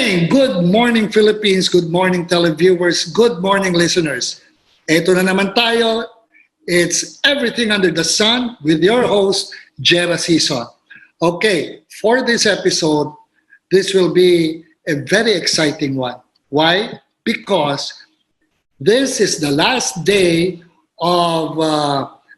Good morning Philippines, good morning televiewers, good morning listeners. Ito na naman tayo, it's Everything Under the Sun with your host, Jera Sison. Okay, for this episode, this will be a very exciting one. Why? Because this is the last day of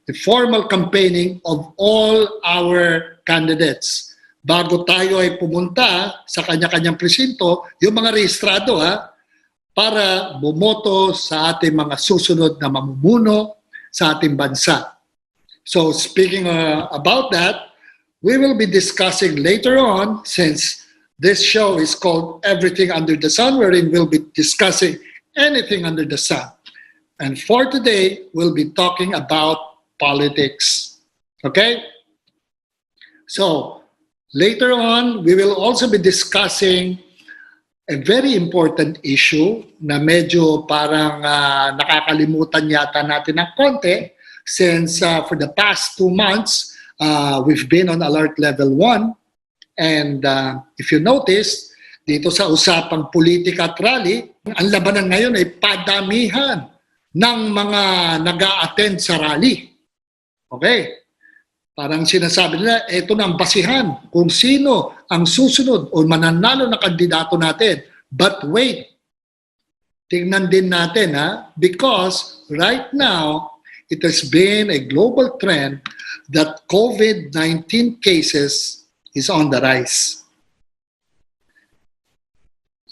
the formal campaigning of all our candidates. Bago tayo ay pumunta sa kanya-kanyang presinto, yung mga rehistrado para bumoto sa ating mga susunod na mamumuno sa ating bansa. So speaking about that, we will be discussing later on, since this show is called Everything Under the Sun, wherein we'll be discussing anything under the sun. And for today, we'll be talking about politics. Okay? So, later on, we will also be discussing a very important issue na medyo parang nakakalimutan yata natin ng konti since for the past 2 months, we've been on alert level 1. And if you notice, dito sa usapang politika at rally, ang labanan ngayon ay padamihan ng mga nag-a-attend sa rally. Okay? Parang sinasabi nila, ito na ang basihan kung sino ang susunod o mananalo na kandidato natin. But wait, tingnan din natin because right now, it has been a global trend that COVID-19 cases is on the rise.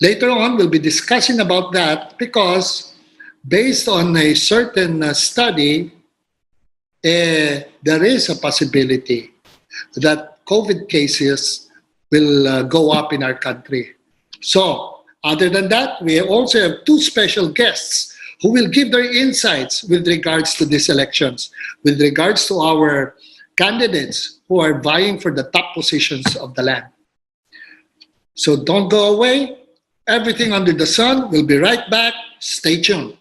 Later on, we'll be discussing about that because based on a certain study, there is a possibility that COVID cases will go up in our country. So, other than that, we also have 2 special guests who will give their insights with regards to these elections, with regards to our candidates who are vying for the top positions of the land. So don't go away. Everything Under the Sun will be right back. Stay tuned.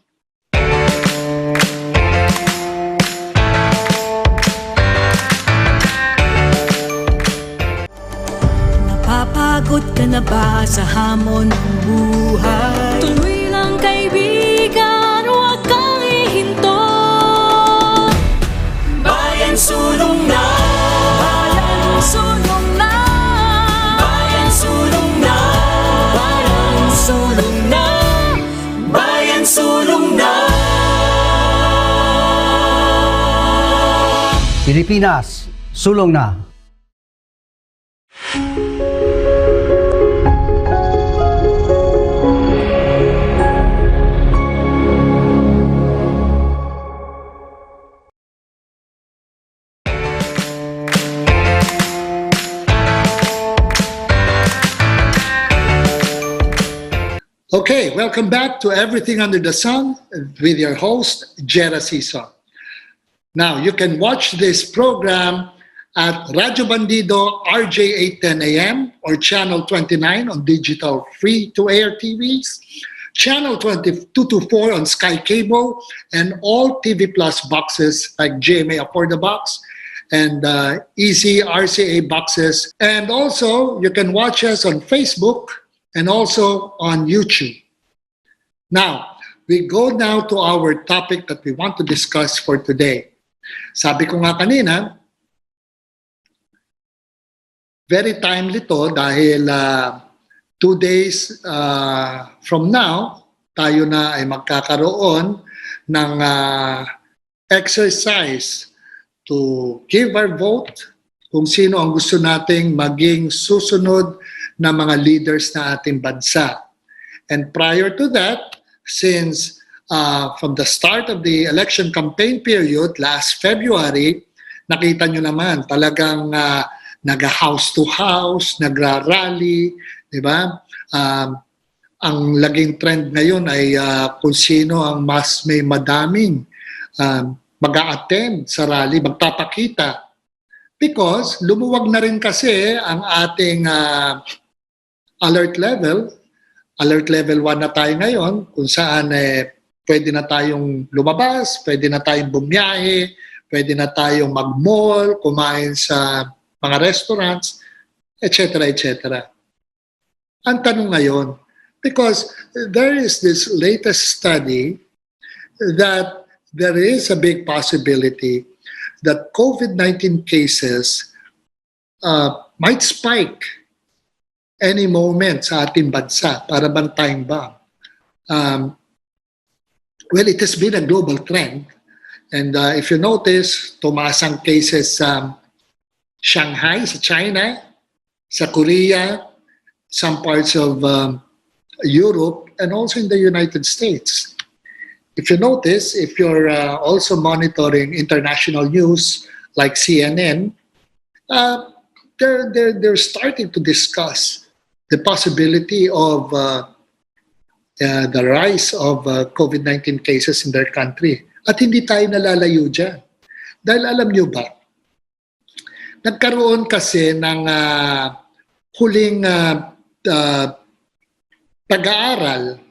Napapagod ka na ba sa hamon ng buhay? Tuloy lang kaibigan, huwag kang ihinto. Bayan sulong na, bayan sulong na, bayan sulong na, bayan sulong na, bayan sulong na. Pilipinas, sulong na. Okay, welcome back to Everything Under the Sun with your host, Jera Sison. Now, you can watch this program at Radyo Bandido, RJ 810 AM, or Channel 29 on digital free-to-air TVs, Channel 2224 on Sky Cable, and all TV Plus boxes like GMA Afford the Box and Easy RCA boxes. And also, you can watch us on Facebook and also on YouTube. Now, we go now to our topic that we want to discuss for today. Sabi ko nga kanina, very timely to dahil 2 days from now, tayo na ay magkakaroon ng exercise to give our vote kung sino ang gusto nating maging susunod na mga leaders na ating bansa. And prior to that, since from the start of the election campaign period last February, nakita nyo naman talagang nag-house to house, nagra-rally, di ba? Ang laging trend ngayon ay kung sino ang mas may madaming mag-a-attend sa rally, magpapakita. Because lumuwag na rin kasi ang ating alert level 1 na tayo ngayon, kung saan pwede na tayong lumabas, pwede na tayong bumiyahe, pwede na tayong mag-mall, kumain sa mga restaurants, etc. etc. Ang tanong ngayon, because there is this latest study that there is a big possibility that COVID-19 cases might spike any moment sa ating bansa para bantayan ba. Well, it has been a global trend. And if you notice, tumaas ang cases sa Shanghai, sa China, sa Korea, some parts of Europe, and also in the United States. If you notice, if you're also monitoring international news like CNN, they're starting to discuss the possibility of the rise of COVID-19 cases in their country. At hindi tayo nalalayo dyan. Dahil alam nyo ba, nagkaroon kasi ng huling pag-aaral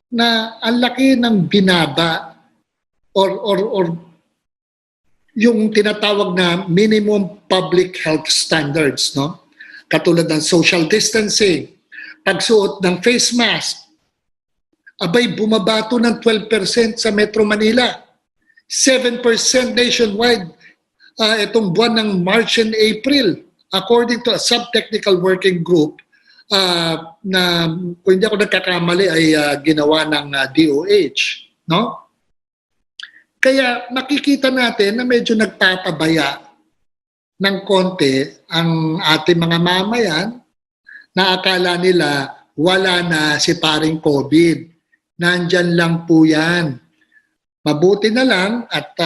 na ang laki ng binaba or yung tinatawag na minimum public health standards, no? Katulad ng social distancing, pagsuot ng face mask, abay bumabato ng 12% sa Metro Manila, 7% nationwide itong buwan ng March and April, according to a sub-technical working group na kung hindi ako nagkakamali ay ginawa ng DOH, no? Kaya makikita natin na medyo nagpapabaya ng konti ang ating mga mamayan na akala nila wala na si paring COVID. Nandyan lang po yan. Mabuti na lang at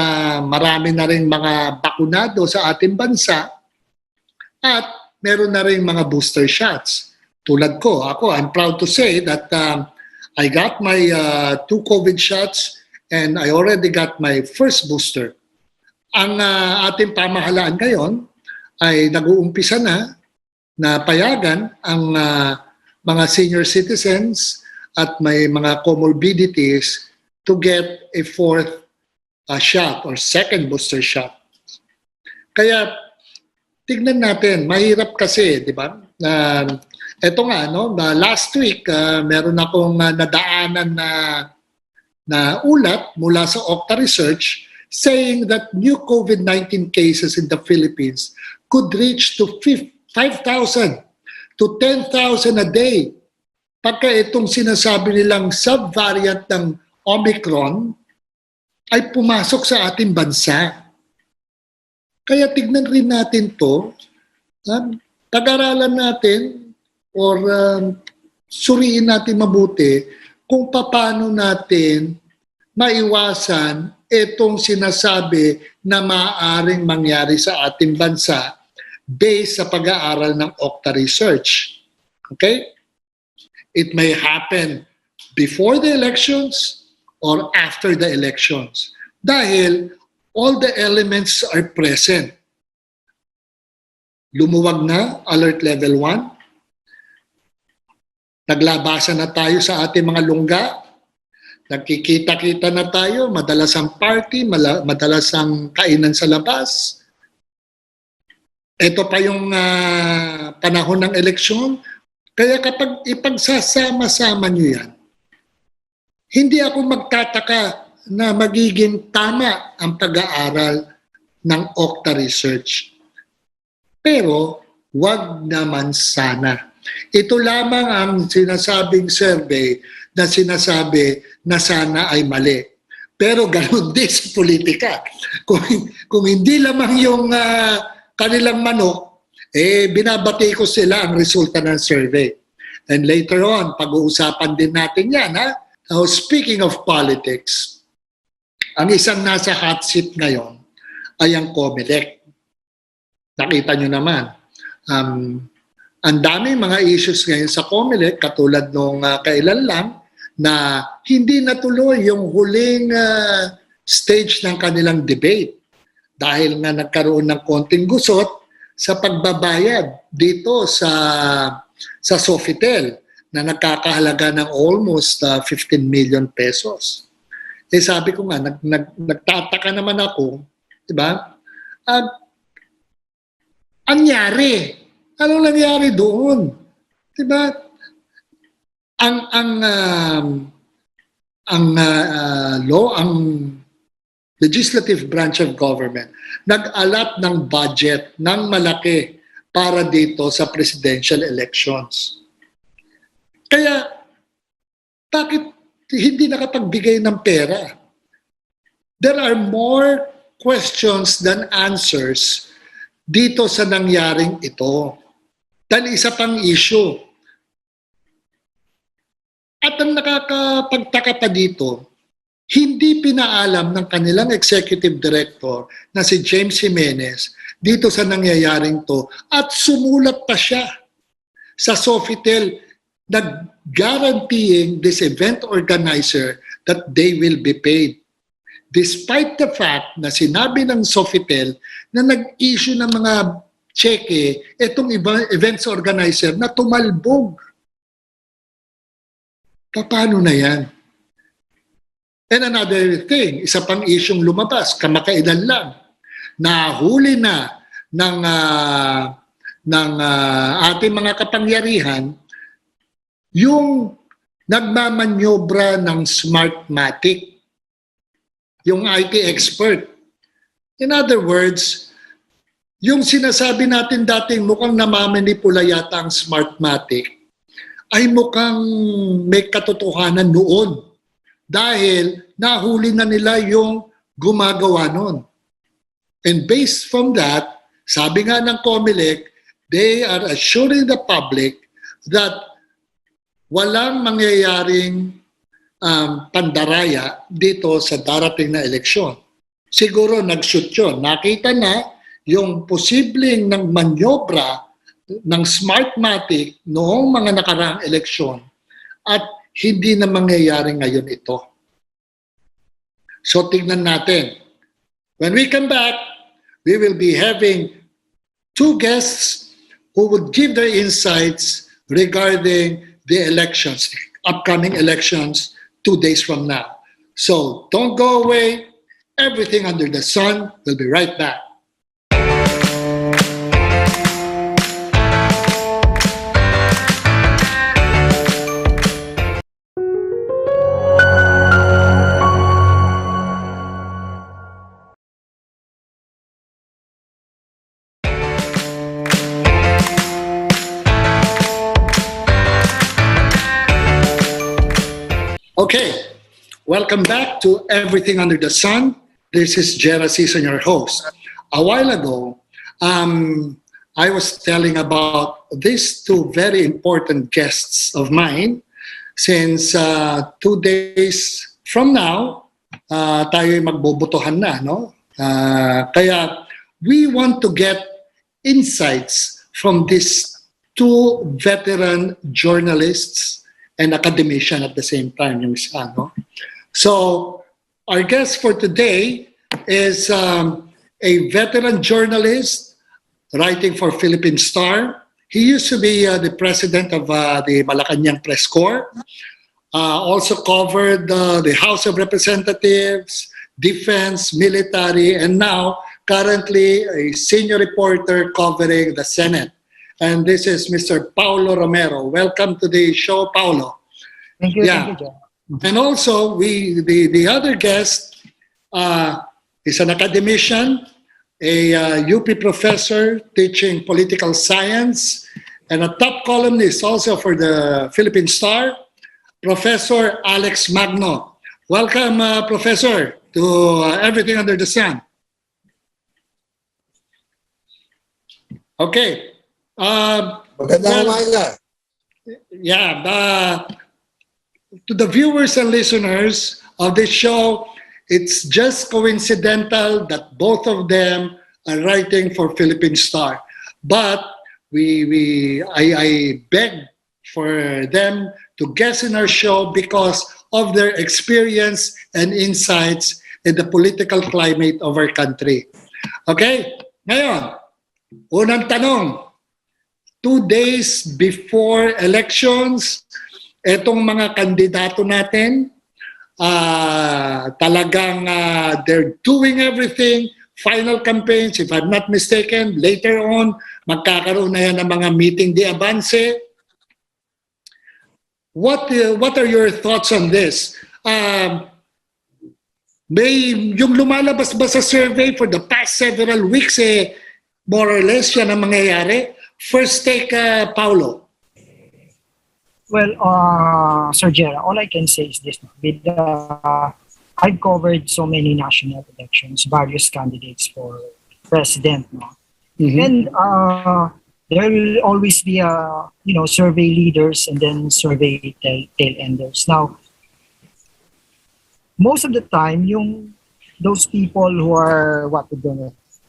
marami na rin mga bakunado sa ating bansa at meron na rin mga booster shots. Tulad ko, I'm proud to say that I got my 2 COVID shots and I already got my first booster. Ang ating pamahalaan ngayon ay nag-uumpisa na payagan ang mga senior citizens at may mga comorbidities to get a 4th shot or second booster shot. Kaya tignan natin, mahirap kasi, di ba? Eto nga, no, last week, meron akong nadaanan na ulat mula sa Okta Research saying that new COVID-19 cases in the Philippines could reach to 5,000 to 10,000 a day. Pagka itong sinasabi nilang subvariant ng Omicron ay pumasok sa ating bansa. Kaya tignan rin natin to, pag-aralan natin or suriin natin mabuti kung paano natin maiwasan itong sinasabi na maaaring mangyari sa ating bansa based sa pag-aaral ng Okta Research. Okay? It may happen before the elections or after the elections dahil all the elements are present. Lumuwag na, alert level 1. Naglabasan na tayo sa ating mga lungga. Nagkikita-kita na tayo, madalas ang party, madalas ang kainan sa labas. Ito pa yung panahon ng eleksyon. Kaya kapag ipagsasama-sama nyo yan, hindi ako magtataka na magiging tama ang pag-aaral ng Okta Research. Pero wag naman sana. Ito lamang ang sinasabing survey na sinasabi na sana ay mali. Pero ganoon din sa politika. Kung hindi lamang yung kanilang manok, binabati ko sila ang resulta ng survey. And later on, pag-uusapan din natin yan. Now, speaking of politics, ang isang nasa hot seat ngayon ay ang COMELEC. Nakita nyo naman. Ang daming mga issues ngayon sa COMELEC, katulad nung kailan lang, na hindi natuloy yung huling stage ng kanilang debate dahil nga nagkaroon ng konting gusot sa pagbabayad dito sa Sofitel na nagkakahalaga ng almost 15 million pesos. Sabi ko nga, nagtataka naman ako, di ba? Anyari. Anong nangyari doon? Diba? ang legislative branch of government nag-allot ng budget ng malaki para dito sa presidential elections. Kaya bakit hindi nakapagbigay ng pera? There are more questions than answers dito sa nangyaring ito. Dahil isa pang issue. At ang nakakapagtaka pa dito, hindi pinaalam ng kanilang executive director na si James Jimenez dito sa nangyayaring to at sumulat pa siya sa Sofitel na guaranteeing this event organizer that they will be paid. Despite the fact na sinabi ng Sofitel na nag-issue ng mga cheque itong events organizer na tumalbog. Paano na yan? And another thing, isa pang isyong lumabas, kamakailan lang, nahuli na ng ating mga kapangyarihan yung nagmamanyobra ng Smartmatic, yung IT expert. In other words, yung sinasabi natin dating mukhang namamanipula yata ang Smartmatic ay mukhang may katotohanan noon. Dahil nahuli na nila yung gumagawa nun. And based from that, sabi nga ng COMELEC, they are assuring the public that walang mangyayaring pandaraya dito sa darating na eleksyon. Siguro nag-shoot yun. Nakita na yung posibleng ng manyobra ng Smartmatic noong mga nakaraang eleksyon at hindi na mangyayari ngayon ito. So tignan natin. When we come back, we will be having two guests who would give their insights regarding the elections, upcoming elections 2 days from now. So don't go away. Everything under the sun will be right back. Okay, welcome back to Everything Under the Sun. This is Jera, Sison, your host. A while ago, I was telling about these two very important guests of mine since 2 days from now, tayo magbobotohan na, no? Kaya we want to get insights from these two veteran journalists and academician at the same time, yung isa, no? So, our guest for today is a veteran journalist writing for Philippine Star. He used to be the president of the Malacanang Press Corps. Also covered the House of Representatives, defense, military, and now currently a senior reporter covering the Senate. And this is Mr. Paulo Romero. Welcome to the show, Paulo. Thank you, Yeah. thank you, John. And also, the other guest is an academician, a UP professor teaching political science, and a top columnist also for the Philippine Star, Professor Alex Magno. Welcome, Professor, to Everything Under the Sun. Okay. Magandang umaga. Yeah, to the viewers and listeners of this show, it's just coincidental that both of them are writing for Philippine Star. But I beg for them to guest in our show because of their experience and insights in the political climate of our country. Okay? Ngayon, unang tanong. 2 days before elections, etong mga kandidato natin, talagang they're doing everything, final campaigns, if I'm not mistaken, later on, magkakaroon na yan ng mga meeting de avance. what are your thoughts on this? May yung lumalabas ba sa survey for the past several weeks, more or less yan ang mangyayari? First take, Paulo. Well, Sir Jera, all I can say is this. I've covered so many national elections, various candidates for president. No? And there will always be, survey leaders and then survey tail enders. Now, most of the time, those people who are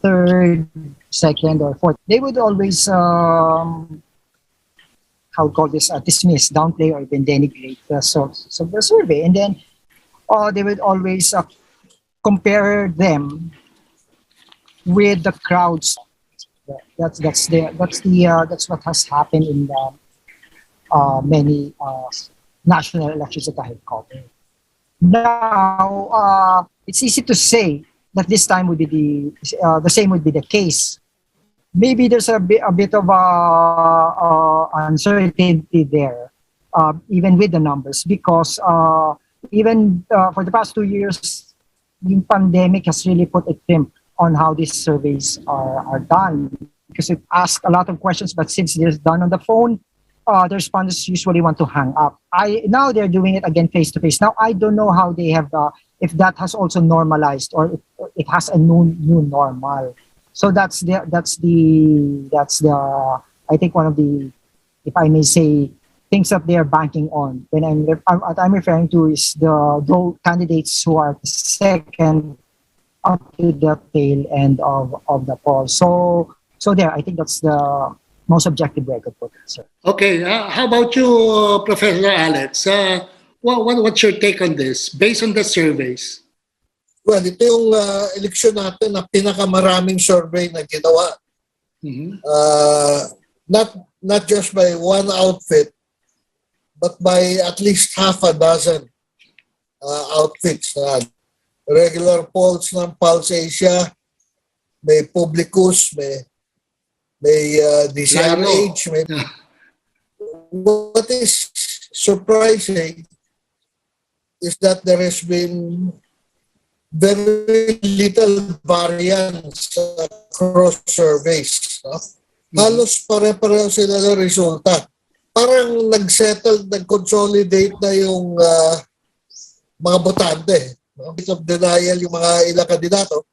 third, second, or fourth, they would always dismiss, downplay, or even denigrate the source of the survey, and then they would always compare them with the crowds. That's what has happened in the many national elections that I have covered. Now, it's easy to say that this time would be the same would be the case. Maybe there's a bit of uncertainty there, even with the numbers, because even for the past 2 years, the pandemic has really put a crimp on how these surveys are done, because it asks a lot of questions, but since it is done on the phone, the respondents usually want to hang up. Now they're doing it again face to face. Now I don't know how they have, if that has also normalized, or it has a new normal. So that's the I think one of the, if I may say, things that they are banking on. What I'm referring to is those candidates who are second up to the tail end of the poll. So there, I think that's the most objective way I could put it, sir. Okay, how about you, Professor Alex? What's your take on this, based on the surveys? Well, ito yung eleksyon natin na pinakamaraming survey na ginawa. Not just by one outfit, but by at least half a dozen outfits. Regular polls ng Pulse Asia, may Publicus, may DCRH. What is surprising is that there has been very little variance across surveys. No? Halos pare-pareho sila ng resulta. Parang nag-consolidate na yung mga botante. No? Bit of denial yung mga ilang kandidato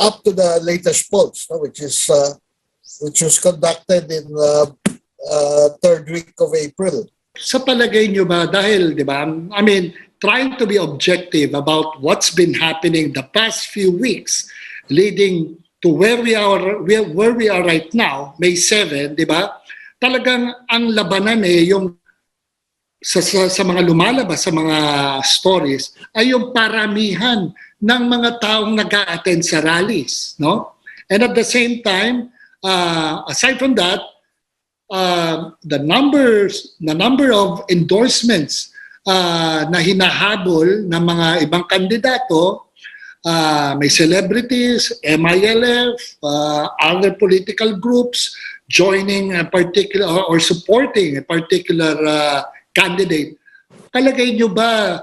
up to the latest polls, no? which was conducted in third week of April. Sa palagay nyo ba, dahil, di ba, I mean, trying to be objective about what's been happening the past few weeks leading to where we are right now, May 7, di ba? Talagang ang labanan yung sa mga lumalabas sa mga stories ay yung paramihan ng mga taong nag-a-attend sa rallies, no? And at the same time, aside from that, the number of endorsements na hinahabol ng mga ibang kandidato, may celebrities, MILF, other political groups joining a particular or supporting a particular candidate. Palagay nyo ba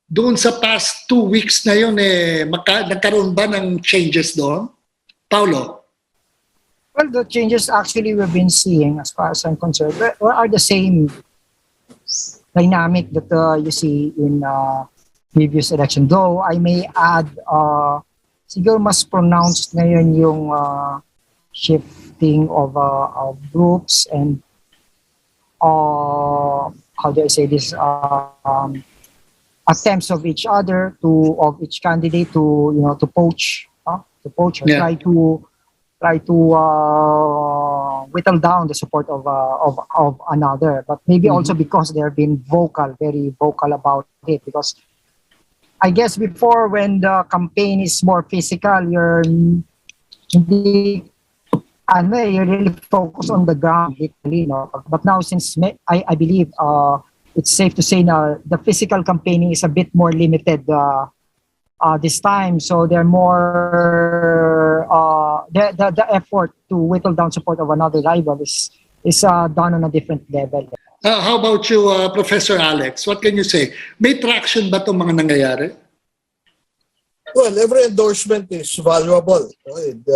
doon sa past 2 weeks na yun, nagkaroon ba ng changes doon? Paulo? Well, the changes actually we've been seeing, as far as I'm concerned, are the same dynamic that you see in previous election. Though I may add, siguro mas pronounced ngayon yung shifting of groups and how do I say this? Attempts of each other of each candidate to poach, or try to whittle down the support of another, but maybe also because they've been very vocal about it. Because I guess before, when the campaign is more physical, you're really focused on the ground, literally, no? But now, since I believe it's safe to say now the physical campaigning is a bit more limited this time, so they're more the effort to whittle down support of another rival is done on a different level. How about you, Professor Alex? What can you say? May traction ba itong mga nangyayari? Well, every endorsement is valuable. No? And,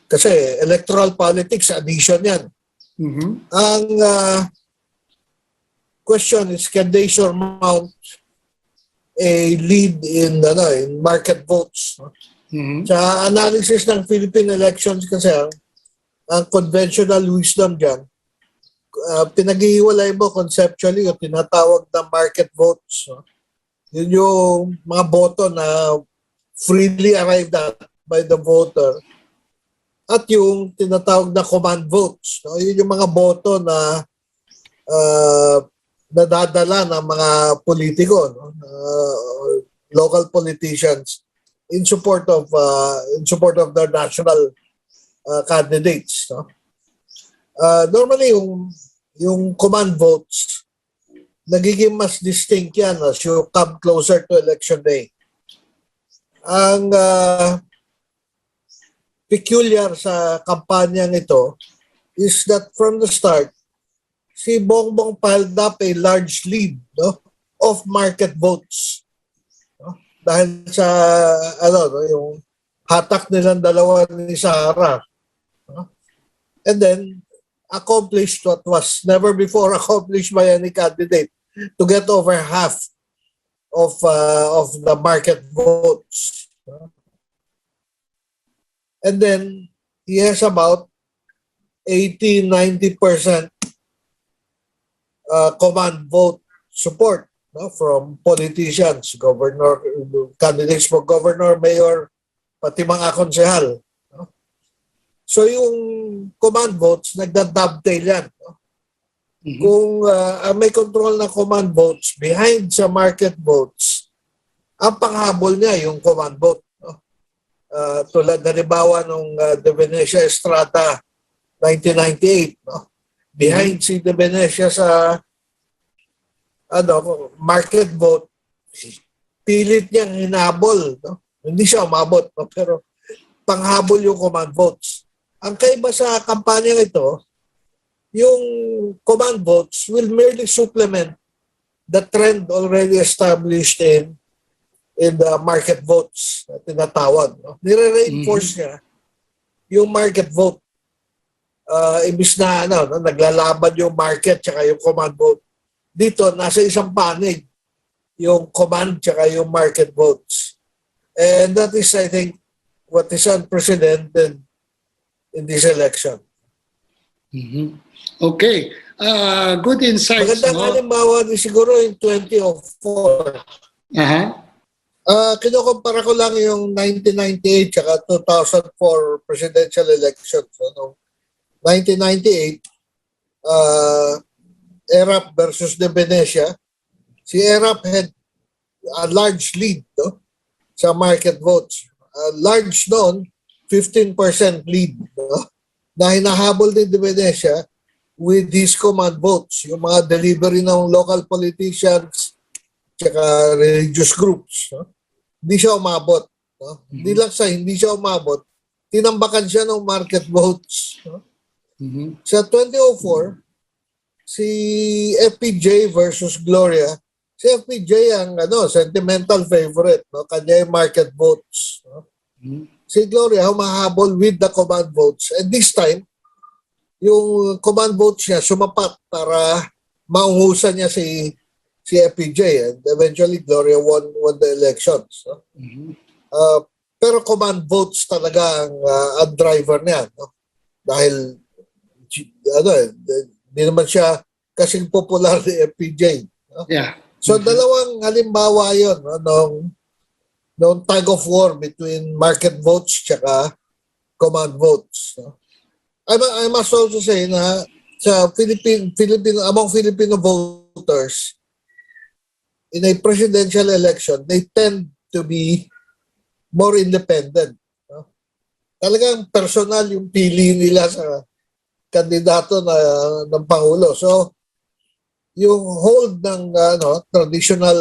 kasi electoral politics, addition yan. Mhm. Ang question is, can they surmount a lead in market votes? No? Mhm. Sa analysis ng Philippine elections kasi, ang conventional wisdom dyan, pinag-iwalay mo conceptually yung tinatawag na market votes. No? Yun yung mga boto na freely arrived at by the voter. At yung tinatawag na command votes. No? Yun yung mga boto na nadadala ng mga politiko, no? Local politicians in support of their national candidates. No? Normally, yung command votes, nagiging mas distinct yan as you come closer to election day. Ang peculiar sa kampanyang ito is that from the start, si Bongbong piled up a large lead, no, of market votes. No? Dahil sa yung hatak nilang dalawa ni Sara. No? And then, accomplished what was never before accomplished by any candidate, to get over half of the market votes. And then he has about 80-90% command vote support, no, from politicians, candidates for governor, mayor, pati mga konsehal. So yung command votes, nagda-dovetail yan. No? Mhm. Kung may control na command votes behind sa market votes, ang panghabol niya yung command vote. No? Tulad na halimbawa nung De Venecia Estrada 1998. No? Behind si De Venecia sa market vote, pilit niyang hinabol. No? Hindi siya umabot, no? Pero panghabol yung command votes. Ang kaiba sa kampanyang ito, yung command votes will merely supplement the trend already established in the market votes na tinatawag. No? Nire-reinforce niya yung market vote. Imbis na naglalaban yung market tsaka yung command vote. Dito, nasa isang panig yung command tsaka yung market votes. And that is, I think, what is unprecedented in this election. Mhm. Okay. Good insights. Magandang halimbawa din siguro in 2004. Aha. Kinukumpara ko lang yung 1998 at 2004 presidential elections. No? 1998, ERAP versus De Venecia. Si ERAP had a large lead, no? Sa market votes. Large noon, 15% lead, no? Na hinahabol din De Venecia with his command votes, yung mga delivery ng local politicians tsaka religious groups. No? Hindi siya umabot. No? Hindi lang hindi siya umabot, tinambakan siya ng market votes. No? Sa 2004, si FPJ versus Gloria, si FPJ ang sentimental favorite, no? Kanya yung market votes. No? Si Gloria humahabol with the command votes. And this time, yung command votes niya sumapat para maungusan niya si FPJ. And eventually, Gloria won the elections. No? Pero command votes talaga ang driver niya. No? Dahil, hindi naman siya kasing popular ni FPJ. No? Yeah. So, dalawang halimbawa yun, no? Noong tug of war between market votes tsaka command votes. No? I must also say na sa among Filipino voters, in a presidential election, they tend to be more independent. No? Talagang personal yung pili nila sa kandidato ng Pangulo. So, yung hold ng traditional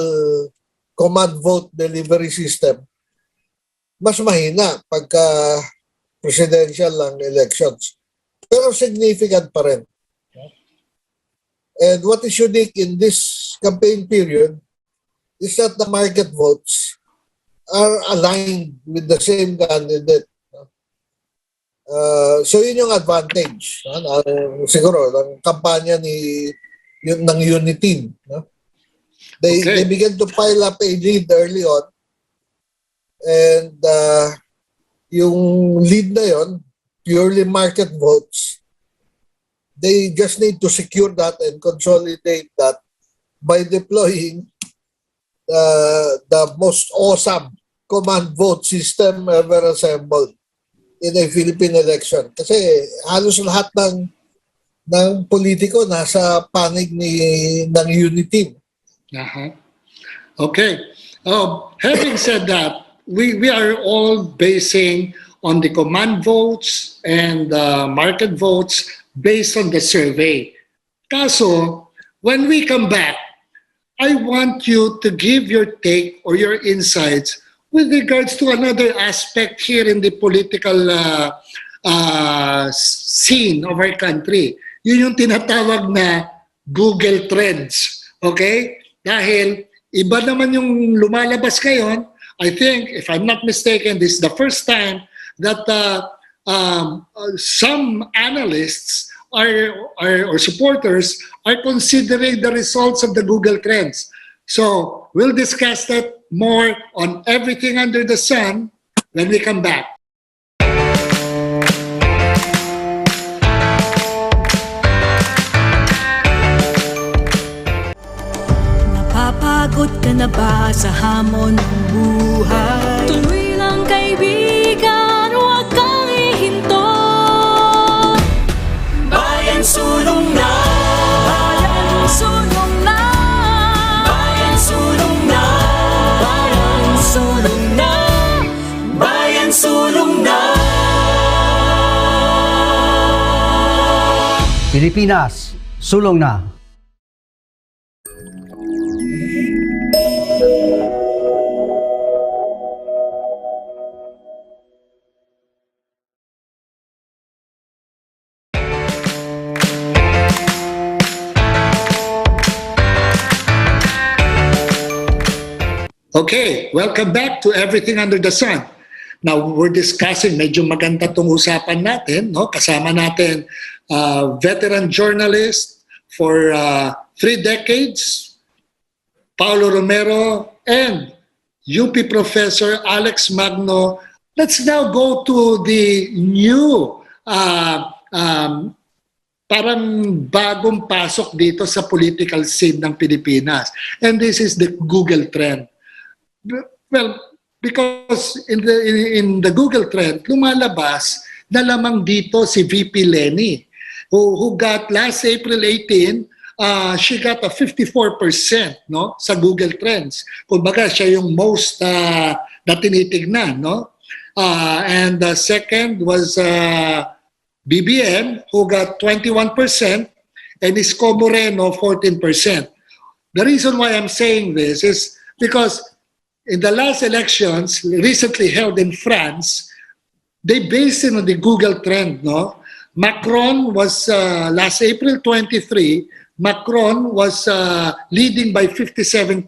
command vote delivery system, mas mahina pagka presidential lang elections. Pero significant pa rin. And what is unique in this campaign period is that the market votes are aligned with the same candidate. So yun yung advantage siguro ng kampanya ng Unity. No? They began to pile up a lead early on, and yung lead na yon, purely market votes, they just need to secure that and consolidate that by deploying the most awesome command vote system ever assembled in a Philippine election. Kasi halos lahat ng politiko nasa panig ng Unity. Okay. Having said that, we are all basing on the command votes and market votes based on the survey. Kaso, when we come back, I want you to give your take or your insights with regards to another aspect here in the political scene of our country. Yun yung tinatawag na Google Trends. Okay? Dahil iba naman yung lumalabas ngayon. I think, if I'm not mistaken, this is the first time that some analysts or supporters are considering the results of the Google Trends. So we'll discuss that more on everything under the sun when we come back. Napapagod ka na ba sa hamon ng buhay? Tuloy lang kaibigan, huwag kang ihinto. Bayan sulong na, bayan sulong na, bayan sulong na, bayan sulong na, bayan sulong na. Pilipinas, sulong na. Okay, welcome back to Everything Under the Sun. Now, we're discussing, medyo maganda itong usapan natin, no? Kasama natin veteran journalist for 3 decades, Paulo Romero, and UP professor Alex Magno. Let's now go to the new parang bagong pasok dito sa political scene ng Pilipinas. And this is the Google Trend. Well, because in the Google Trend, lumalabas na lamang dito si VP Lenny, who got last April 18, she got a 54%, no, sa Google Trends. Kumbaga, siya yung most na tinitignan, no? And the second was BBM, who got 21%, and Isko Moreno, 14%. The reason why I'm saying this is because in the last elections recently held in France, they based it on the Google Trend, no? Macron was last April 23, Macron was leading by 57%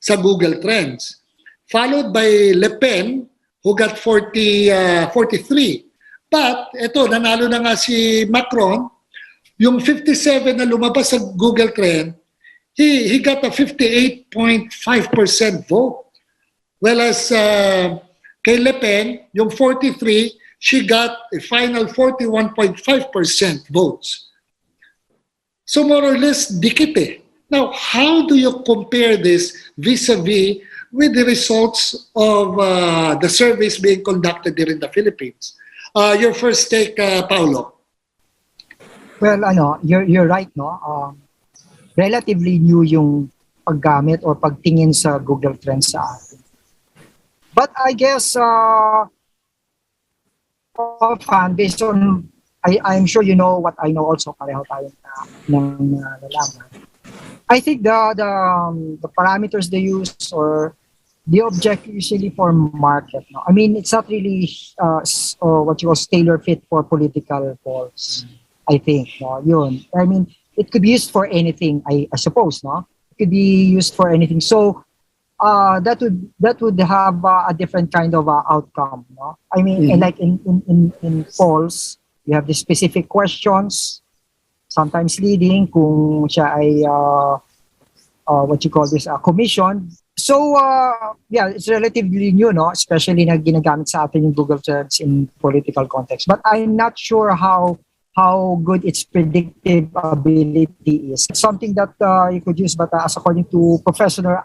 sa Google Trends, followed by Le Pen, who got 43. But ito, nanalo na nga si Macron, yung 57 na lumabas sa Google Trend, he got a 58.5% vote. Whereas kay Le Pen, yung 43, she got a final 41.5% votes. So more or less, dikit eh. Now, how do you compare this vis-a-vis with the results of the surveys being conducted here in the Philippines? Your first take, Paulo. Well, you're right, no? Relatively new yung paggamit or pagtingin sa Google Trends sa atin. But I guess, based on, I'm sure you know what I know also, pareho tayo ng nalaman. I think the parameters they use or the objective usually for market. No? I mean, it's not really what you call tailor fit for political polls. I think, no, yun. I mean, it could be used for anything, I suppose, no? It could be used for anything. So that would have a different kind of outcome, no? I mean, and like in polls, you have the specific questions, sometimes leading kung siya ay what you call this, commission. So yeah, it's relatively new, no? Especially na ginagamit sa atin yung Google Trends in political context. But I'm not sure how good its predictive ability is. It's something that you could use, but as according to Professor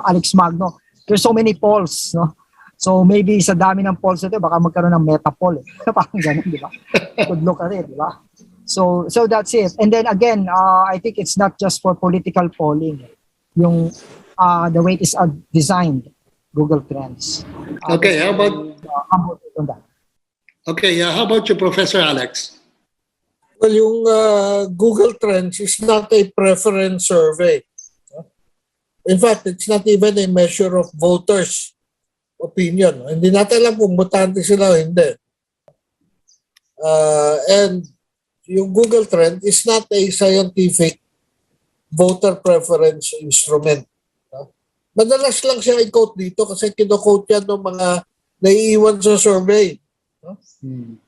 Alex Magno, there's so many polls, no? So maybe sa dami ng polls ito, baka magkaroon ng meta poll. Parang ganun, di ba? Could look at it, di ba? So that's it. And then again, I think it's not just for political polling. Yung the way it is designed, Google Trends. Okay, how about on that? Okay, how about you, Professor Alex? Well, yung Google Trends is not a preference survey. In fact, it's not even a measure of voters' opinion. Hindi natin alam kung botante sila o hindi. And yung Google Trend is not a scientific voter preference instrument. Madalas lang siya i-quote dito kasi kino-quote yan ng mga naiiwan sa survey.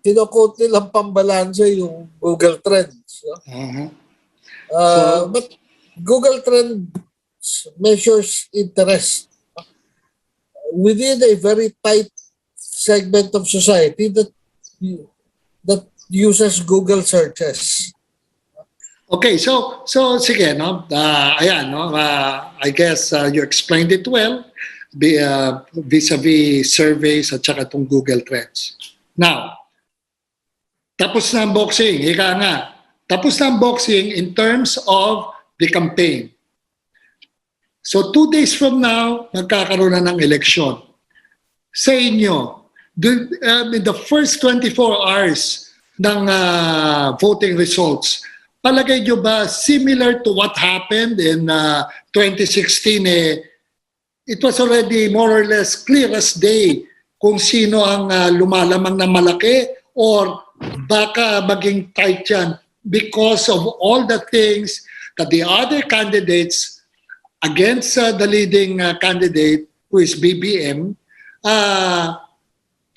Kino-quote nilang pambalanse yung Google Trends. But Google Trends measures interest within a very tight segment of society that uses Google searches. Okay, so sige, no? Ayan, no? I guess you explained it well vis-a-vis surveys at saka itong Google Trends. Now, tapos na ang boxing, ika nga. Tapos na ang boxing in terms of the campaign. So 2 days from now, magkakaroon na ng eleksyon. Sa inyo, in the first 24 hours ng voting results, palagay nyo ba similar to what happened in 2016? It was already more or less clear as day kung sino ang lumalamang na malaki or baka maging tight yan because of all the things that the other candidates against the leading candidate who is BBM,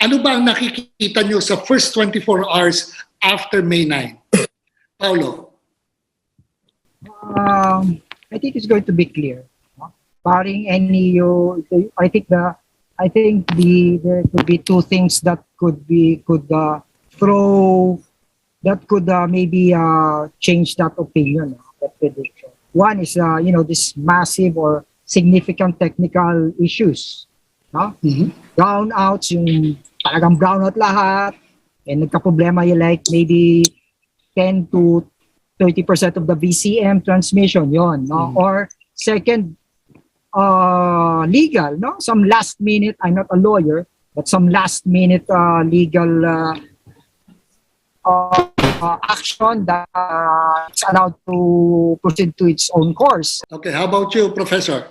ano ba ang nakikita nyo sa first 24 hours after May 9? Paulo? I think it's going to be clear. Barring any, I think there could be two things that could maybe change that opinion, that prediction. One is this massive or significant technical issues. No? Brownouts, yung talagang brownout lahat, and nagka-problema yung like maybe 10 to 30% of the VCM transmission, yon, no? Or second, legal, no? Some last minute, I'm not a lawyer, but some last minute legal action that is allowed to proceed to its own course. Okay, how about you, Professor?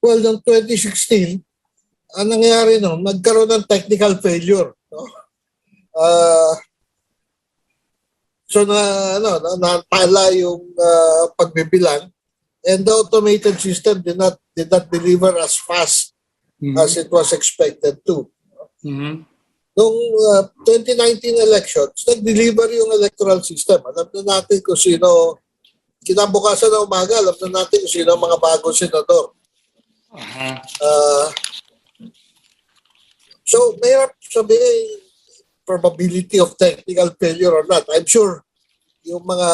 Well, noong 2016, ang nangyari noon, nagkaroon ng technical failure. No? So natala yung pagbibilang, and the automated system did not deliver as fast as it was expected to. Noong 2019 elections, nag-deliver yung electoral system. Alam na natin kung sino, kinabukasan na umaga, alam na natin kung sino ang mga bagong senador. So, mayroon sabihin probability of technical failure or not. I'm sure yung mga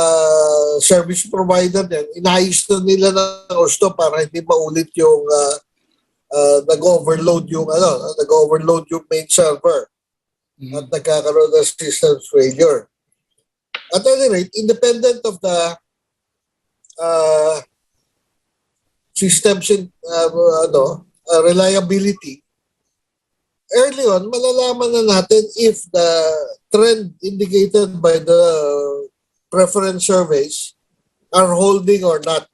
service provider yan, inayos na nila ng gusto para hindi maulit yung nag-overload yung main server at nagkakaroon ng system failure. At any rate, independent of the systems in reliability, early on, malalaman na natin if the trend indicated by the preference surveys are holding or not.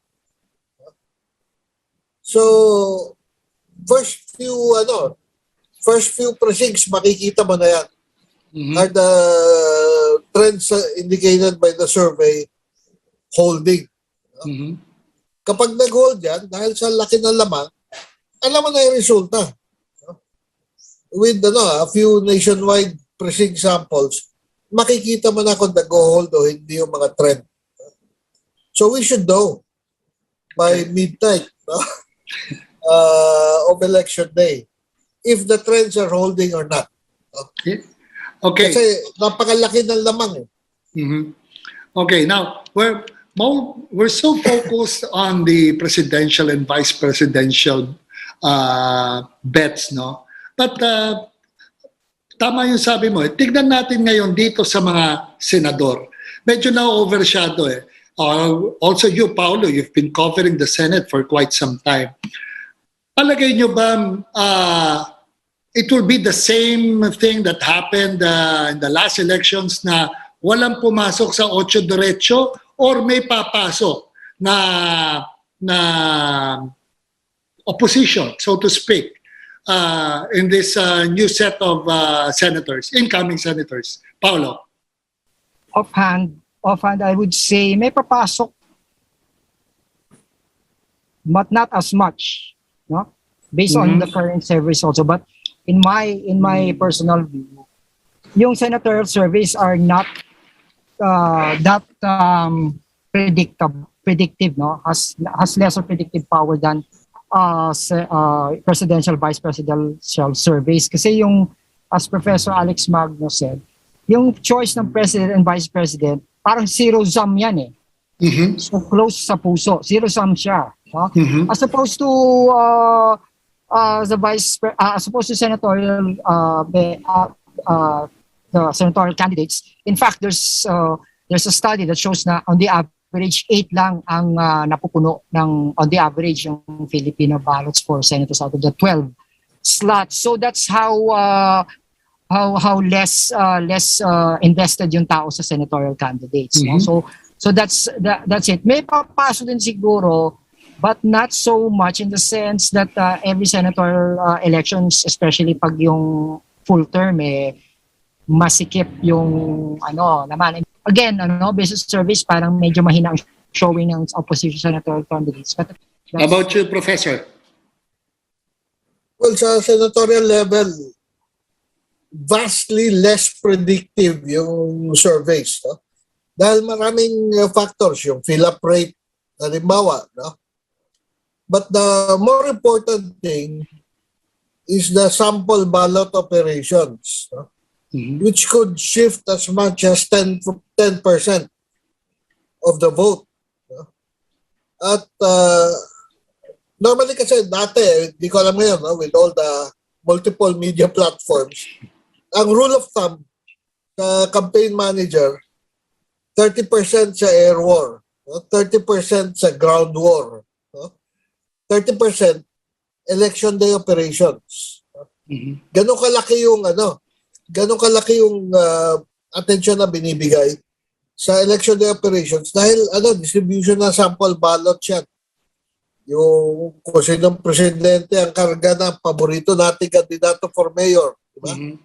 So, first few precincts, makikita mo na yan. Are the trends indicated by the survey holding. Mhm. Kapag nag-hold yan, dahil sa laki ng lamang, alam mo na yung resulta. With a few nationwide precinct samples, makikita mo na kung nag-hold o hindi yung mga trend. So we should know by midnight of election day if the trends are holding or not. Okay. Kasi napakalaki ng lamang. Mhm. Okay, now we're so focused on the presidential and vice presidential bets, no? But tama yung sabi mo. Tignan natin ngayon dito sa mga senador. Medyo na-overshadow eh. Also you, Paolo, you've been covering the Senate for quite some time. Palagay nyo ba it will be the same thing that happened in the last elections na walang pumasok sa 8 diretso or may papasok na opposition, so to speak, in this new set of senators, incoming senators? Paolo? Offhand, I would say may papasok, but not as much, no? Based on the current surveys also. But in my personal view, yung senatorial surveys are not that predictive, no? Has lesser predictive power than presidential, vice presidential surveys. Kasi yung, as Professor Alex Magno said, yung choice ng president and vice president, parang zero-sum yan eh. Mm-hmm. So close sa puso. Zero-sum siya. No? Mm-hmm. As opposed to as opposed to senatorial the senatorial candidates. In fact, there's a study that shows na on the average 8 lang ang napupuno ng on the average yung Filipino ballots for senators out of the 12 slots. So that's how less invested yung tao sa senatorial candidates. Mm-hmm. No? So that's it. May papasok din siguro, but not so much in the sense that every senatorial elections, especially pag yung full term masikip yung naman. Again, basis surveys parang medyo mahina ang showing ng opposition senatorial candidates. But how about you, Professor? Well, sa senatorial level, vastly less predictive yung surveys. No? Dahil maraming factors, yung fill-up rate, halimbawa. No? But the more important thing is the sample ballot operations, no? Mm-hmm. Which could shift as much as 10% of the vote. No? At normally kasi dati, di ko alam ngayon, no? With all the multiple media platforms, ang rule of thumb sa campaign manager, 30% sa air war, no? 30% sa ground war, no? 30% election day operations. Mm-hmm. Ganun kalaki yung attention na binibigay sa election day operations dahil distribution ng sample ballot yan. Yung kung sinong presidente ang karga ng paborito nating kandidato for mayor, di ba? Mm-hmm.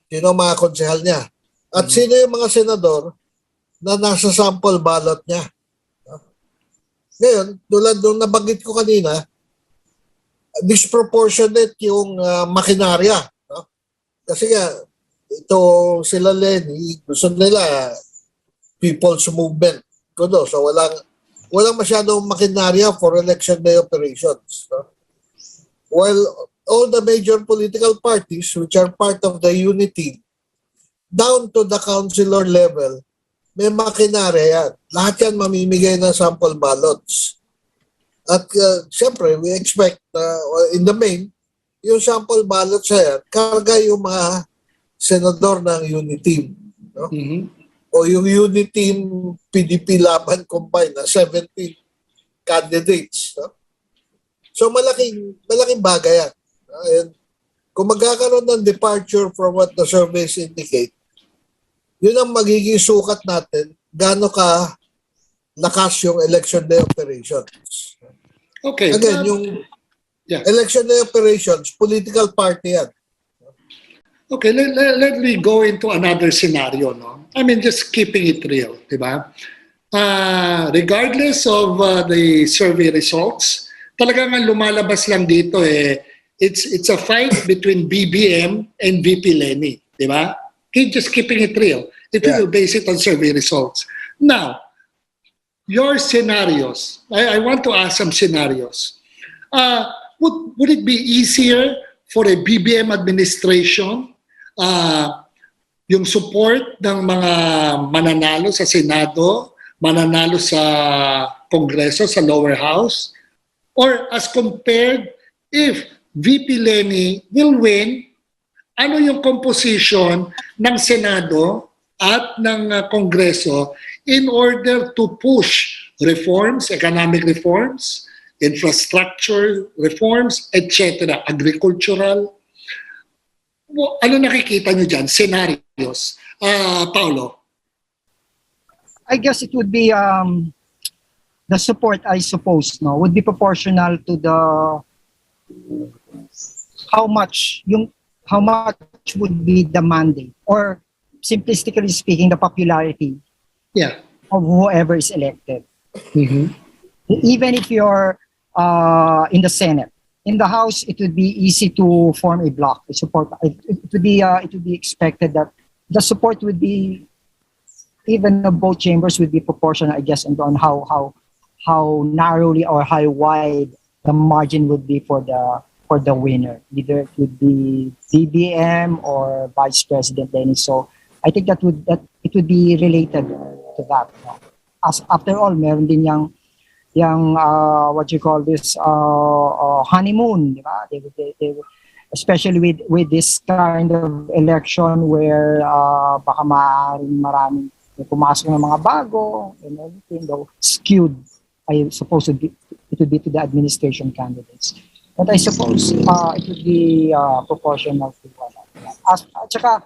Sino ang mga konsehal niya? At sino yung mga senador na nasa sample ballot niya? Ngayon, tulad nung nabanggit ko kanina, disproportionate yung makinarya. No? Kasi nga, ito sila Lenny, gusto nila people's movement. So walang masyadong makinarya for election day operations. No? While all the major political parties which are part of the unity, down to the councilor level, may makinarya yan. Lahat yan mamimigay ng sample ballots. At siyempre, we expect in the main, yung sample ballots yan, karga yung mga senador ng unit team. No? Mm-hmm. O yung unit team PDP laban combined na 17 candidates. No? So malaking bagay yan. And kung magkakaroon ng departure from what the surveys indicate, yun ang magiging sukat natin gaano ka lakas yung election day operations. Okay. Again, yung election day operations, political party yan. Okay, let me go into another scenario, no? I mean, just keeping it real, di ba? regardless of the survey results, talagang ang lumalabas lang dito it's a fight between BBM and VP Lenny, di ba? Just keeping it real. If you will base it on survey results. Now, your scenarios. I want to ask some scenarios. Would it be easier for a BBM administration yung support ng mga mananalo sa Senado, mananalo sa Kongreso, sa lower house? Or as compared, if VP Lenny will win, ano yung composition ng Senado at ng Kongreso in order to push reforms, economic reforms, infrastructure reforms, etc., agricultural? Ano nakikita nyo dyan? Scenarios. Paolo? I guess it would be the support, I suppose, no, would be proportional to the how much would be the mandate, or simplistically speaking, the popularity of whoever is elected. Mm-hmm. Even if you're in the Senate, in the House, it would be easy to form a bloc. The support it would be expected that the support would be, even of both chambers, would be proportional, I guess, and on how narrowly or how wide the margin would be for the winner. Either it would be BBM or Vice President Lenny. So I think that it would be related to that. No? As after all, meron din yung what you call this honeymoon, di ba? They especially with this kind of election where baka maraming pumasok ng mga bago and everything, though skewed, I suppose it would be to the administration candidates. But I suppose it would be proportional to that.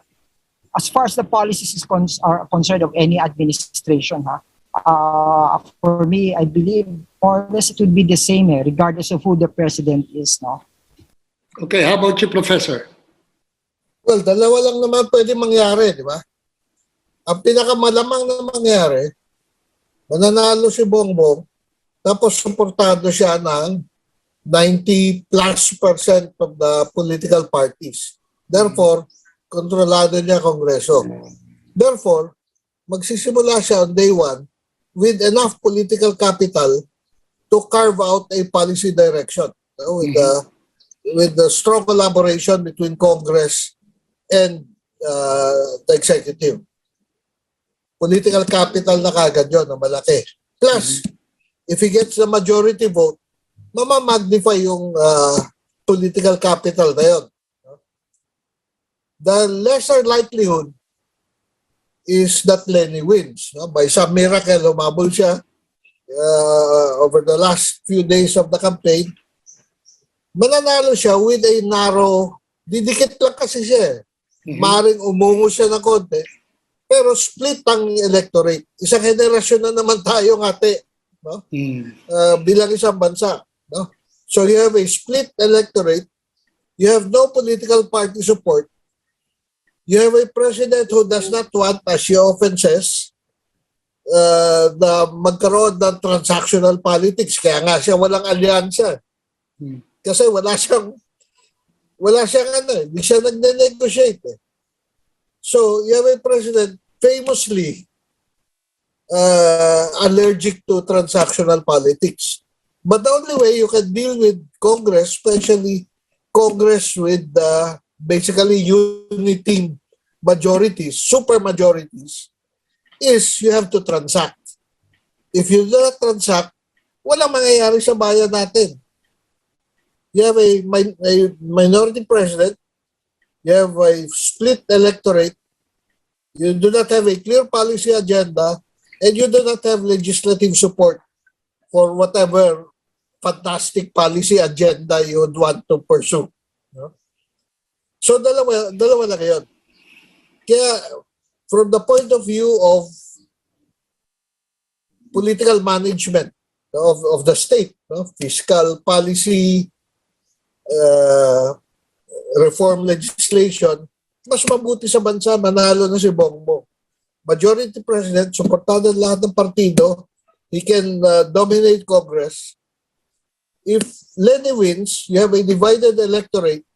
As far as the policies are concerned of any administration, for me, I believe more or less it would be the same, regardless of who the president is. No? Okay, how about you, Professor? Well, dalawa lang naman pwede mangyari, di ba? Ang pinakamalamang na mangyari, mananalo si Bongbong, tapos suportado siya ng 90+% of the political parties. Therefore, kontrolado niya Kongreso. Therefore, magsisimula siya on day one with enough political capital to carve out a policy direction, with the strong collaboration between Congress and the executive. Political capital na kagad yun, na malaki. Plus, if he gets the majority vote, mamamagnify yung political capital na yun. The lesser likelihood is that Lenny wins. No? By some miracle, umabol siya over the last few days of the campaign. Mananalo siya with a narrow, didikit lang kasi siya. Maring umungo siya ng konti, pero split ang electorate. Isang henerasyon na naman tayo ate, no? Bilang isang bansa. No? So you have a split electorate, you have no political party support, you have a president who does not want, as she often says, na magkaroon ng transactional politics. Kaya nga siya walang alyansa. Kasi wala siyang hindi siya nagne-negotiate. So, you have a president famously allergic to transactional politics. But the only way you can deal with Congress, especially Congress with basically unity majorities, super majorities, is you have to transact. If you do not transact, walang mangyayari sa bayan natin. You have a minority president, you have a split electorate, you do not have a clear policy agenda, and you do not have legislative support for whatever fantastic policy agenda you would want to pursue. No? So dalawa lang yun. Kaya from the point of view of political management of the state, no? Fiscal policy, reform legislation, mas mabuti sa bansa manalo na si Bongbong. majority president, suportado ng lahat ng partido, he can dominate Congress. If Lenny wins, you have a divided electorate,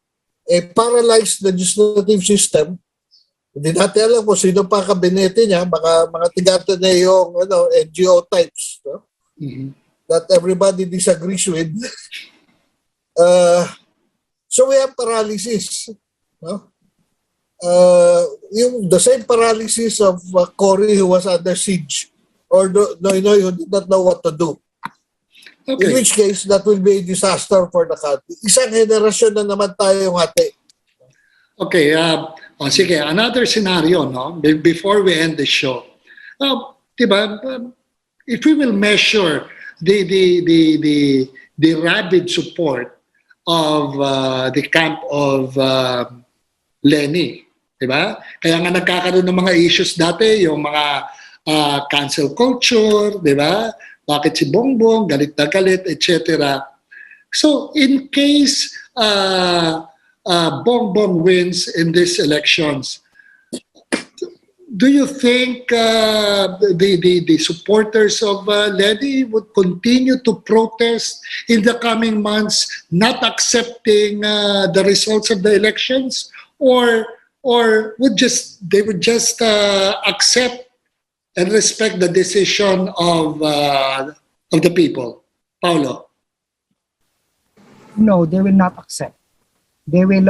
a paralyzed legislative system. Hindi natin alam kung sino pa kabinete niya, mga tiga-Ateneo, NGO types, no? That everybody disagrees with. So we have paralysis. No? The same paralysis of Cory who was under siege, or Noynoy who did not know what to do. Okay. In which case, that will be a disaster for the country. Isang henerasyon na naman tayong hati. Okay, sige, another scenario, no? Before we end the show. Diba, if we will measure the rabid support of the camp of Lenny, diba? Kaya nga nagkakaroon ng mga issues dati, yung mga cancel culture, diba? Bakit si Bongbong, galit na galit, etc. So, in case Bongbong wins in these elections, do you think the supporters of Lenny would continue to protest in the coming months, not accepting the results of the elections, or would they would just accept and respect the decision of the people? Paulo? No, they will not accept. They will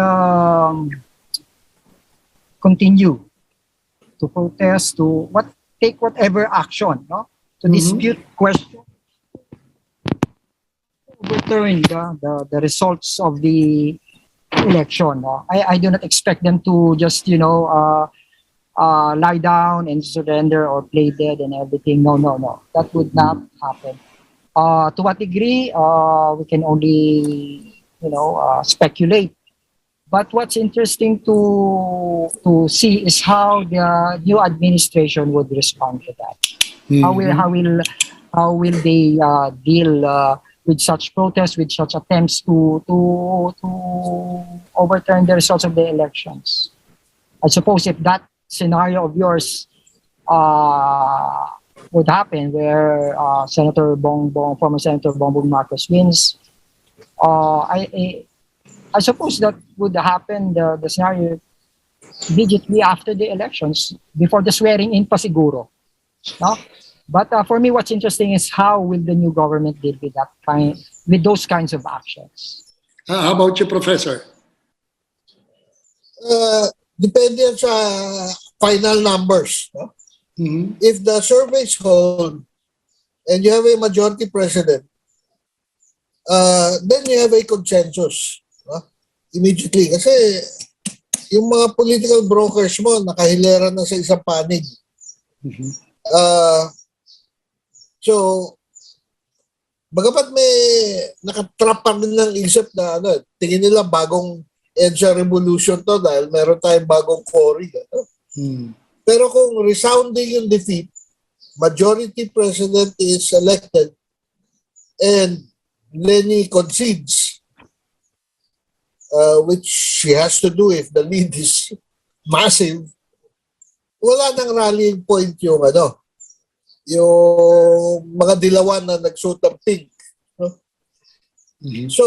continue to protest, to take whatever action, no, to dispute, question, overturn the results of the election. No? I do not expect them to just lie down and surrender or play dead and everything. No, that would not happen. To what degree, we can only speculate. But what's interesting to see is how the new administration would respond to that. How will they deal with such protests, with such attempts to overturn the results of the elections? I suppose if that scenario of yours would happen, where former Senator Bongbong Marcos wins, I suppose that would happen, the scenario, immediately after the elections, before the swearing in pa siguro. No? But for me, what's interesting is how will the new government deal with those kinds of actions. How about you, Professor? Depende yan sa final numbers. No? If the surveys hold and you have a majority president, then you have a consensus. Immediately. Kasi yung mga political brokers mo, nakahilera na sa isang panig. So, bagamat may nakatrap pa rin ng isip na tingin nila bagong EDSA revolution to dahil meron tayong bagong Cory. Pero kung resounding yung defeat, majority president is elected and Lenny concedes, which she has to do if the lead is massive, wala nang rallying point yung yung mga dilawan na nagsuot ng pink. No? So,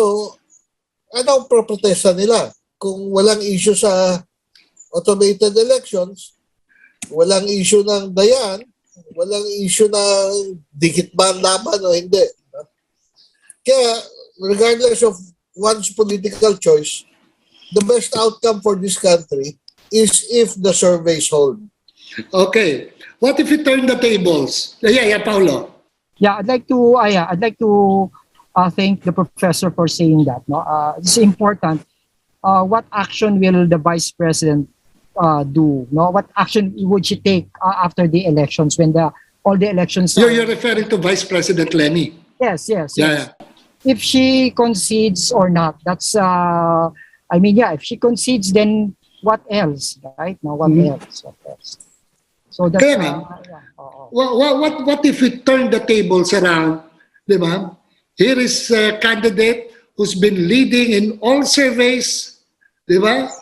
anong proprotesta nila? Kung walang issue sa automated elections, walang issue ng dayan, walang issue ng dikit ba ang laban o hindi. No? Kaya, regardless of one's political choice, the best outcome for this country is if the surveys hold. Okay. What if we turn the tables? Yeah, Paulo. Yeah, I'd like to thank the professor for saying that. No, it's important. What action will the vice president do? No, what action would she take after the elections when all the elections? You're referring to Vice President Lenny. Yes. Yeah. If she concedes or not, that's if she concedes, then what else, right? No, what else? So that's what if we turn the tables around, diba? Here is a candidate who's been leading in all surveys, diba?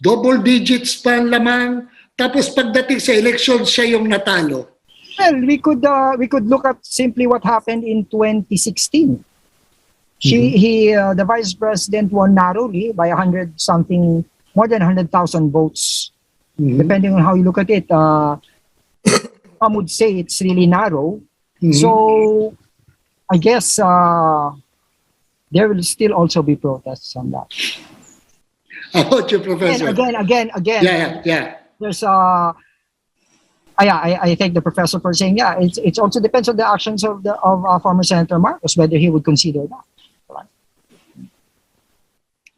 Double digits pa ang lamang, tapos pagdating sa election, siya yung natalo. Well, we could look at simply what happened in 2016. The vice president won narrowly by 100 something, more than 100,000 votes. Depending on how you look at it, some would say it's really narrow. So, I guess there will still also be protests on that. How about you, Professor? Again. Yeah. There's I thank the professor for saying it also depends on the actions of former Senator Marcos whether he would consider that.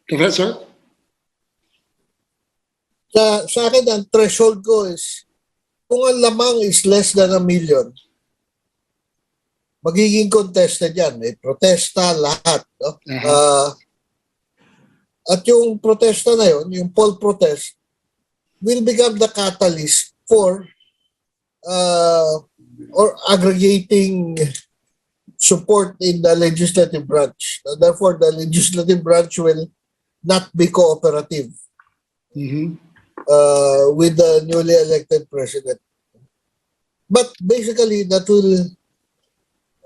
Professor? Sa akin, ang threshold ko is, kung ang lamang is less than 1 million, magiging contested yan. May protesta, lahat. No? At yung protesta na yun, yung poll protest, will become the catalyst for or aggregating support in the legislative branch. Therefore, the legislative branch will not be cooperative with the newly elected president. But basically,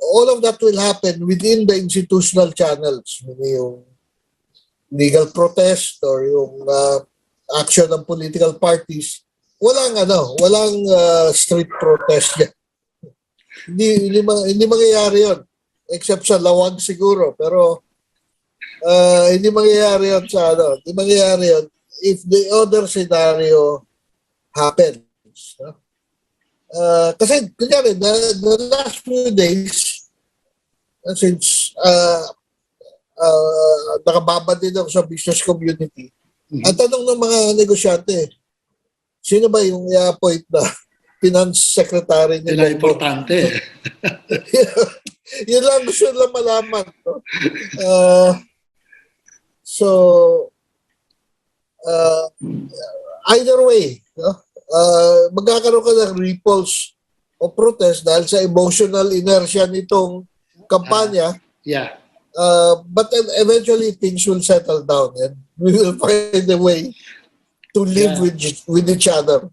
all of that will happen within the institutional channels. Yung legal protest or yung action ng political parties. Walang street protest yan. Hindi mangyayari yun. Except sa Lawag siguro. Pero hindi mangyayari yun hindi mangyayari yun if the other scenario happens. No? Kasi, kunyari, the last few days, since nakababad din ako sa business community, ang tanong ng mga negosyante, sino ba yung i-appoint na finance secretary nila? Yan ang importante. Yun lang gusto nila malaman. No? Either way, no? Magkakaroon ka ng ripples o protest dahil sa emotional inertia nitong kampanya. But eventually things will settle down and we will find a way to live with each other.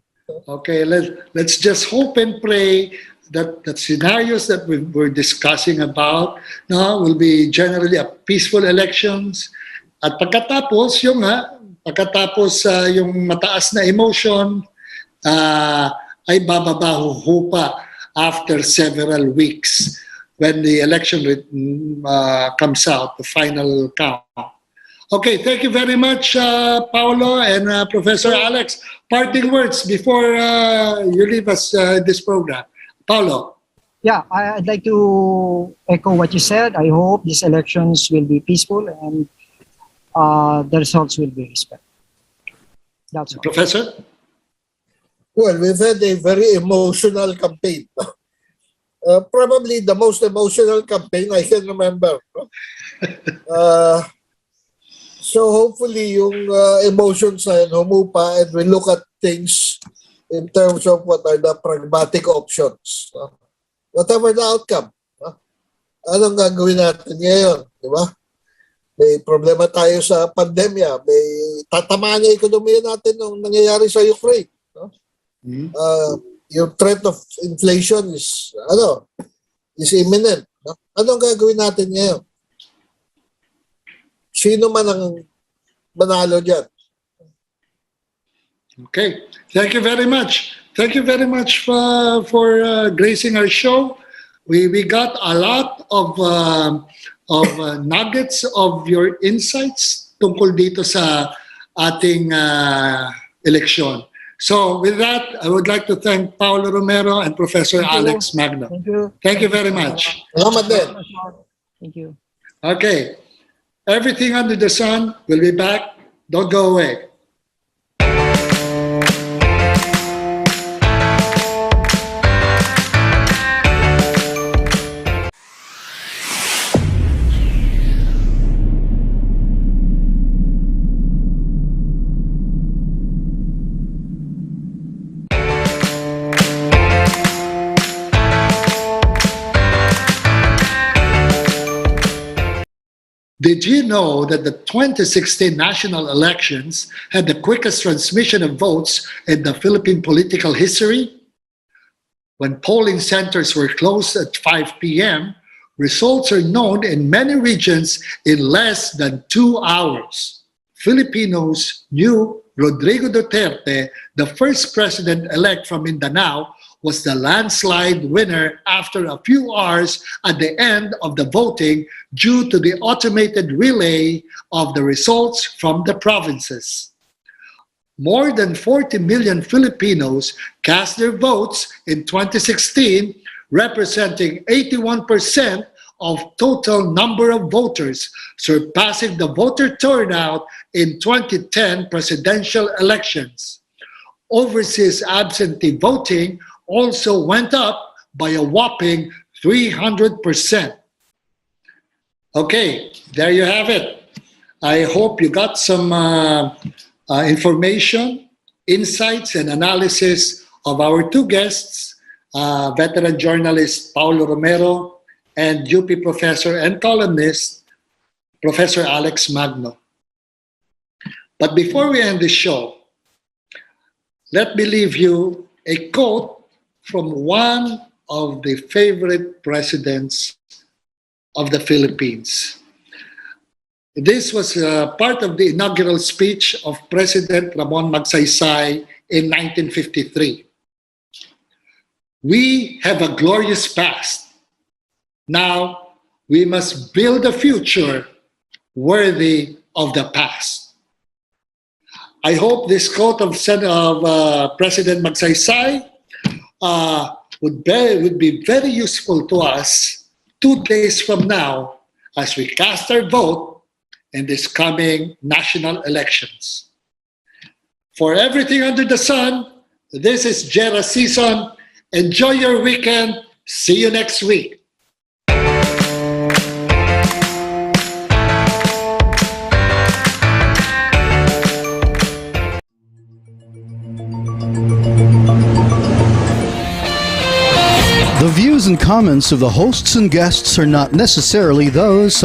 Okay, let's just hope and pray that the scenarios that we're discussing about will be generally a peaceful elections. At pagkatapos yung mataas na emotion ay bababaho pa after several weeks when the election comes out, the final count. Okay, thank you very much, Paolo and Professor Alex. Parting words before you leave us this program. Paolo. Yeah, I'd like to echo what you said. I hope these elections will be peaceful and the results will be respected. That's all. Professor? Well, we've had a very emotional campaign. Probably the most emotional campaign I can remember. So hopefully yung emotions na humupa and we look at things in terms of what are the pragmatic options. Whatever the outcome. Anong gagawin natin ngayon? Di ba? May problema tayo sa pandemya. May tatamaan yung ekonomiya natin nung nangyayari sa Ukraine. No? Yung threat of inflation is imminent. No? Anong gagawin natin ngayon? Sino man ang manalo dyan? Okay. Thank you very much. Thank you very much for gracing our show. We got a lot of nuggets of your insights tungkol dito sa ating eleksyon. So with that, I would like to thank Paulo Romero and Professor Alex Magno. Thank you. Thank you very much. Salamat din. Thank you. Okay. Everything under the sun will be back. Don't go away. Did you know that the 2016 national elections had the quickest transmission of votes in the Philippine political history? When polling centers were closed at 5 p.m., results are known in many regions in less than 2 hours. Filipinos knew Rodrigo Duterte, the first president-elect from Mindanao, was the landslide winner after a few hours at the end of the voting due to the automated relay of the results from the provinces. More than 40 million Filipinos cast their votes in 2016, representing 81% of total number of voters, surpassing the voter turnout in 2010 presidential elections. Overseas absentee voting also went up by a whopping 300%. Okay, there you have it. I hope you got some information, insights, and analysis of our two guests, veteran journalist Paulo Romero and UP professor and columnist, Professor Alex Magno. But before we end the show, let me leave you a quote from one of the favorite presidents of the Philippines. This was part of the inaugural speech of President Ramon Magsaysay in 1953. We have a glorious past. Now we must build a future worthy of the past. I hope this quote of President Magsaysay would be very useful to us 2 days from now as we cast our vote in this coming national elections. For everything under the sun, this is Jera Sison. Enjoy your weekend. See you next week. The views and comments of the hosts and guests are not necessarily those